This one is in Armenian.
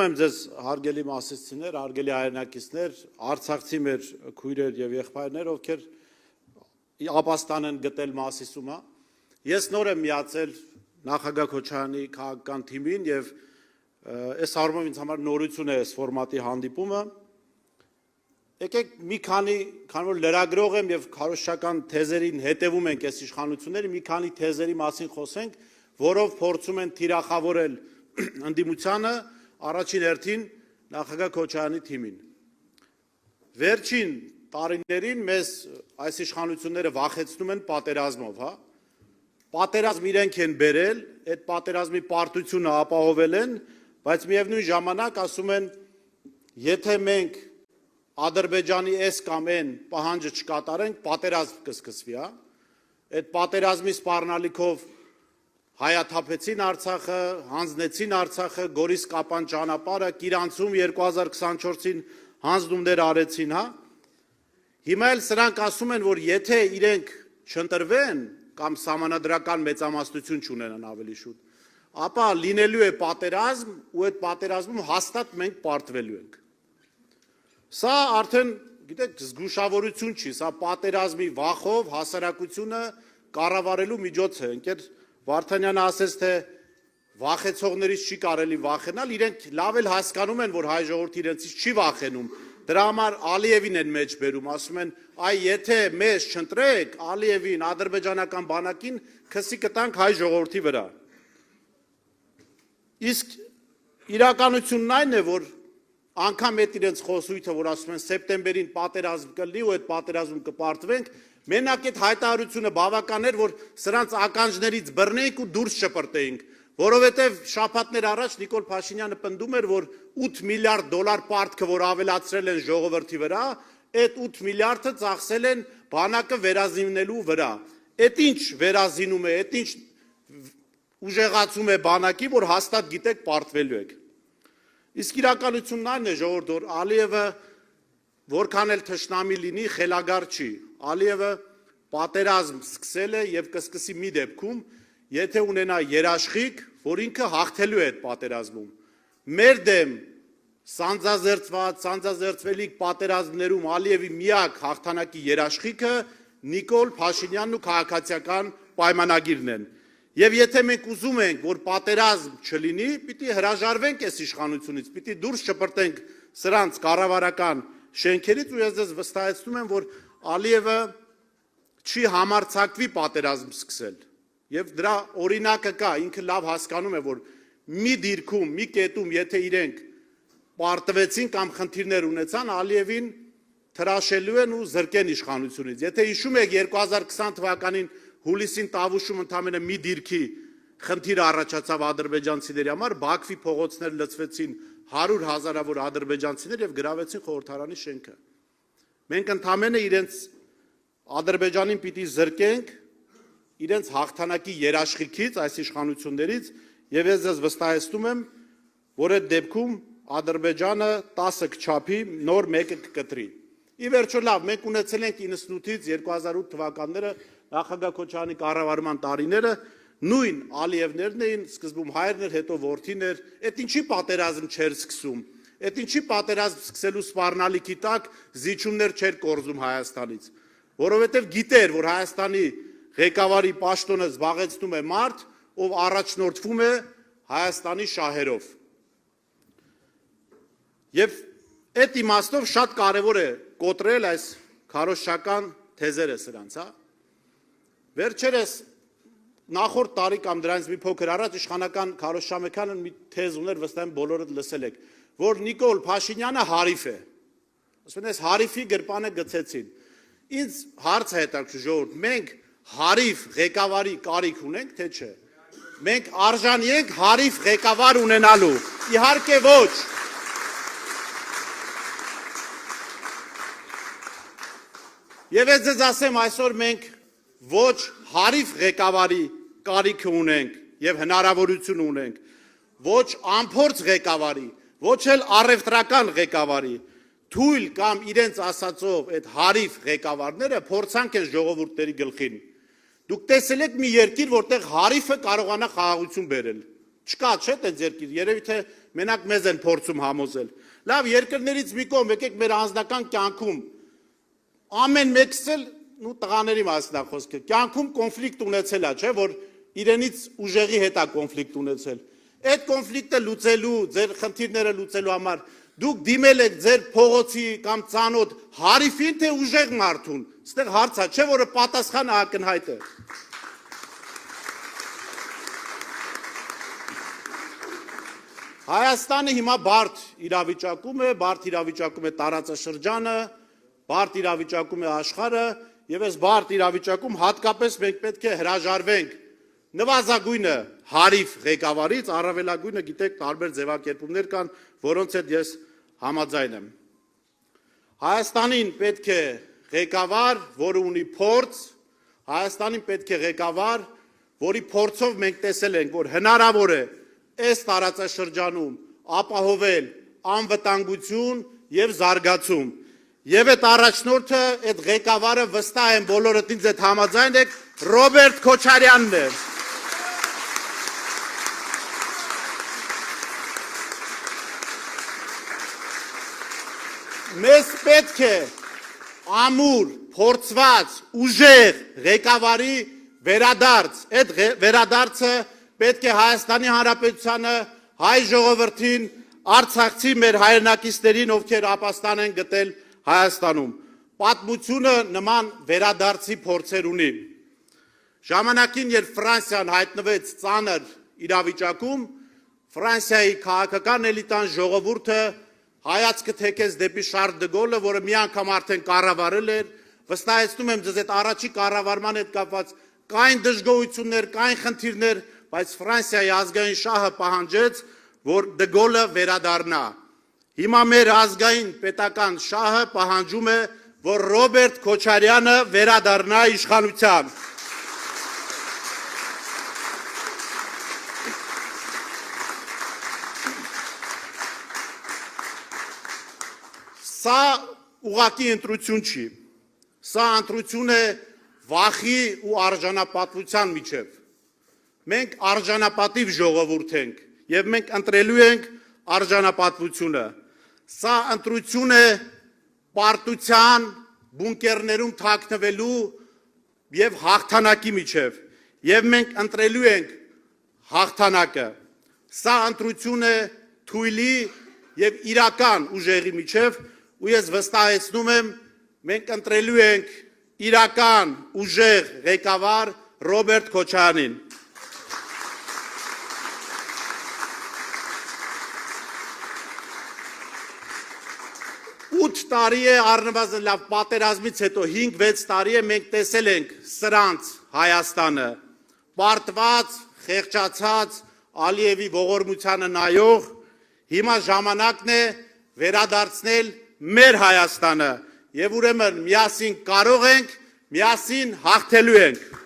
եմ ձեզ հարգելի մասնակիցներ, հարգելի հայրենակիցներ, արցախցի մեր քույրեր եւ եղբայրներ, ովքեր ապաստան են գտել Մասիսումը։ Ես նոր եմ միացել նախագահ Քոչարյանի քաղաքական թիմին եւ այս առումով ինձ համար նորություն է այս ֆորմատի հանդիպումը։ Եկեք մի քանի որ լրագրող եմ եւ քարոզչական թեզերին հետևում ենք այս իշխանությունները, մի քանի թեզերի մասին խոսենք, որով փորձում են թիրախավորել ընդդիմությանը առաջին հերթին նախագահ Քոչարյանի թիմին։ Վերջին տարիներին մեզ այս իշխանությունները վախեցնում են պատերազմով, հա։ Պատերազմ իրենք են բերել, այդ պատերազմի պարտությունը ապահովել են, բայց միևնույն ժամանակ ասում են, եթե մենք Ադրբեջանի այս կամ այն պահանջը չկատարենք, պատերազմ կսկսվի, հա։ Այդ պատերազմի սպառնալիքով հայաթափեցին Արցախը, հանձնեցին Արցախը, Գորիս-Կապան ճանապարհը, Կիրանցում 2024-ին հանձնումներ արեցին, հա։ Հիմա էլ սրանք ասում են, որ եթե իրենք չընտրվեն կամ սահմանադրական մեծամասնություն չունենան ավելի շուտ, ապա լինելու է պատերազմ ու այդ պատերազմում հաստատ մենք պարտվելու ենք։ Սա արդեն, գիտեք, զգուշավորություն չի, սա պատերազմի վախով հասարակությունը կառավարելու միջոց է։ Ընկեր Վարդանյանը ասեց, թե վախեցողներից չի կարելի վախենալ, իրենք լավ էլ հասկանում են, որ հայ ժողովուրդը իրենցից չի վախենում։ Դրա համար Ալիևին են մեջ բերում, ասում են, այ եթե մեզ չընտրեք, Ալիևին, ադրբեջանական բանակին քսի կտանք հայ ժողովրդի վրա։ Իսկ իրականությունն այն է, որ անգամ այդ իրենց խոսույթը, որ ասում են սեպտեմբերին պատերազմ կլինի ու այդ պատերազմում կպարտվենք, մենակ այդ հայտարարությունը բավական էր, որ սրանց ականջներից բռնեինք ու դուրս չպրտեինք, որովհետև շաբաթներ առաջ Նիկոլ Փաշինյանը պնդում էր, որ 8 միլիարդ դոլար պարտքը, որ ավելացրել են ժողովրդի վրա, այդ 8 միլիարդը ծախսել են բանակը վերազինվելու վրա։ Այդ ինչ վերազինում է, այդ ինչ ուժեղացում է բանակի, որ հաստատ գիտեք պարտվելու եք։ Իսկ իրականությունն այն է, ժողովուրդ, որ Ալիևը որքան էլ թշնամի լինի, խելագար չի։ Ալիևը պատերազմ սկսել է եւ կսկսի մի դեպքում, եթե ունենա երաշխիք, որ ինքը հաղթելու է այդ պատերազմում։ Մեր դեմ սանձազերծվելիք պատերազմներում Ալիևի միակ հաղթանակի երաշխիքը Նիկոլ Փաշինյանն ու քաղաքացիական պայմանագիրն են։ Եվ եթե մենք ուզում ենք, որ պատերազմ չլինի, պիտի հրաժարվենք այս իշխանությունից, պիտի դուրս չպրտենք սրանց կառավարական շենքերից ու ես ձեզ վստահեցնում եմ, որ Ալիևը չի համարձակվի պատերազմ սկսել։ Եվ դրա օրինակը կա, ինքը լավ հասկանում է, որ մի դիրքում, մի կետում, եթե իրենք պարտվեցին կամ խնդիրներ ունեցան, Ալիևին թրաշելու են ու զրկեն իշխանությունից։ Եթե հիշում եք 2020 թվականին հուլիսին Տավուշում ընդամենը մի դիրքի խնդիր առաջացավ ադրբեջանցիների համար, Բաքվի փողոցներ լցվեցին 100 հազարավոր ադրբեջանցիներ եւ գրավեցին խորհրդարանի շենքը։ Մենք ընդամենը իրենց Ադրբեջանին պիտի զրկենք իրենց հաղթանակի երաշխիքից, այս իշխանություններից, եւ ես ձեզ վստահեցնում եմ, որ այդ դեպքում Ադրբեջանը 10 կչափի նոր մեկը կկտրի։ Ի վերջո լավ, մենք ունեցել ենք 98-ից 2008 թվականները նախագահ Քոչարյանի կառավարման տարիները, նույն Ալիևներն էին, սկզբում հայրն էր, հետո որդին էր, այդ ինչի պատերազմ չէր սկսում, այդ ինչի պատերազմ սկսելու սպառնալիքի տակ զիջումներ չէր կորզում Հայաստանից, որովհետև գիտեր, որ Հայաստանի ղեկավարի պաշտոնը զբաղեցնում է մարդ, ով առաջնորդվում է Հայաստանի շահերով։ Եվ այդ իմաստով շատ կարևոր է կոտրել այս քարոզչական թեզերը սրանց, հա։ Վերջերս նախորդ տարի կամ դրանից մի փոքր առաջ իշխանական քարոզչամեքանը մի թեզ ուներ, վստահ եմ բոլորդ լսել եք, որ Նիկոլ Փաշինյանը հարիվ է։ Ասում են, այս հարիվի գրպանը գցեցին։ Ինձ հարց է հետաքրքրում, ժողովուրդ, մենք հարիվ ղեկավարի կարիք ունենք, թե չէ։ Մենք արժանի ենք հարիվ ղեկավար ունենալու։ Իհարկե ոչ։ Եվ ես ձեզ ասեմ, այսօր մենք ոչ հարիվ ղեկավարի կարիքը ունենք եւ հնարավորություն ունենք, ոչ անփորձ ղեկավարի, ոչ էլ առևտրական ղեկավարի, թույլ կամ իրենց ասածով այդ հարիվ ղեկավարները փորձանք են ժողովուրդների գլխին։ Դուք տեսել եք մի երկիր, որտեղ հարիվը կարողանա խաղաղություն բերել։ Չկա, չէ՞, այդպես երկիր, երևի թե մենակ մեզ են փորձում համոզել։ Լավ, երկրներից մի կողմ, եկեք մեր անձնական կյանքում ամեն մեկս էլ ու տղաների մասին է խոսքը, կյանքում կոնֆլիկտ ունեցել է, չէ, որ իրենից ուժեղի հետ է կոնֆլիկտ ունեցել։ Այդ կոնֆլիկտը լուծելու, ձեր խնդիրները լուծելու համար դուք դիմել եք ձեր փողոցի կամ ծանոթ հարիվին, թե ուժեղ մարդուն։ Այստեղ հարց է, չէ, որը պատասխանը ակնհայտ է։ Հայաստանը հիմա բարդ իրավիճակում է տարածաշրջանը, բարդ իրավիճակում է աշխարհը, եւ այս բարդ իրավիճակում հատկապես մենք պետք է հրաժարվենք նվազագույնը հարիվ ղեկավարից, առավելագույնը գիտեք տարբեր ձևակերպումներ կան, որոնց հետ ես համաձայն եմ։ Հայաստանին պետք է ղեկավար, որը ունի փորձ, Հայաստանին պետք է ղեկավար, որի փորձով մենք տեսել ենք, որ հնարավոր է այս տարածաշրջանում ապահովել անվտանգություն եւ զարգացում։ Եվ այդ առաջնորդը, այդ ղեկավարը վստահ եմ բոլորդ ինձ հետ համաձայն եք, Ռոբերտ Քոչարյանն է։ Մեզ պետք է ամուր, փորձված, ուժեղ ղեկավարի վերադարձ, այդ վերադարձը պետք է Հայաստանի Հանրապետությանը, հայ ժողովրդին, արցախցի մեր հայրենակիցներին, ովքեր ապաստան են գտել Հայաստանում։ Պատմությունը նման վերադարձի փորձեր ունի։ Ժամանակին, երբ Ֆրանսիան հայտնվեց ծանր իրավիճակում, Ֆրանսիայի քաղաքական էլիտան ժողովուրդը հայացքը թեքեց դեպի Շարլ դը Գոլը, որը մի անգամ արդեն կառավարել էր, վստահեցնում եմ ձեզ այդ առաջի կառավարման հետ կապված կային դժգոհություններ, կային խնդիրներ, բայց Ֆրանսիայի ազգային շահը պահանջեց, որ դը Գոլը վերադառնա։ Հիմա մեր ազգային պետական շահը պահանջում է, որ Ռոբերտ Քոչարյանը վերադառնա իշխանության։ Սա ուղղակի ընտրություն չի, սա ընտրություն է վախի ու արժանապատվության միջև։ Մենք արժանապատիվ ժողովուրդ ենք եւ մենք ընտրելու ենք արժանապատվությունը։ Սա ընտրություն է պարտության բունկերներում թաքնվելու եւ հաղթանակի միջև եւ մենք ընտրելու ենք հաղթանակը։ Սա ընտրություն է թույլի եւ իրական ուժերի միջև ու ես վստահեցնում եմ մենք ընտրելու ենք իրական ուժեղ ղեկավար Ռոբերտ Քոչարյանին։ 8 տարի է առնվազն լավ պատերազմից հետո 5-6 տարի է մենք տեսել ենք սրանց Հայաստանը, պարտված, խեղճացած, Ալիևի ողորմությանը նայող, հիմա ժամանակն է վերադարձնել մեր Հայաստանը եւ ուրեմն միասին կարող ենք, միասին հաղթելու ենք։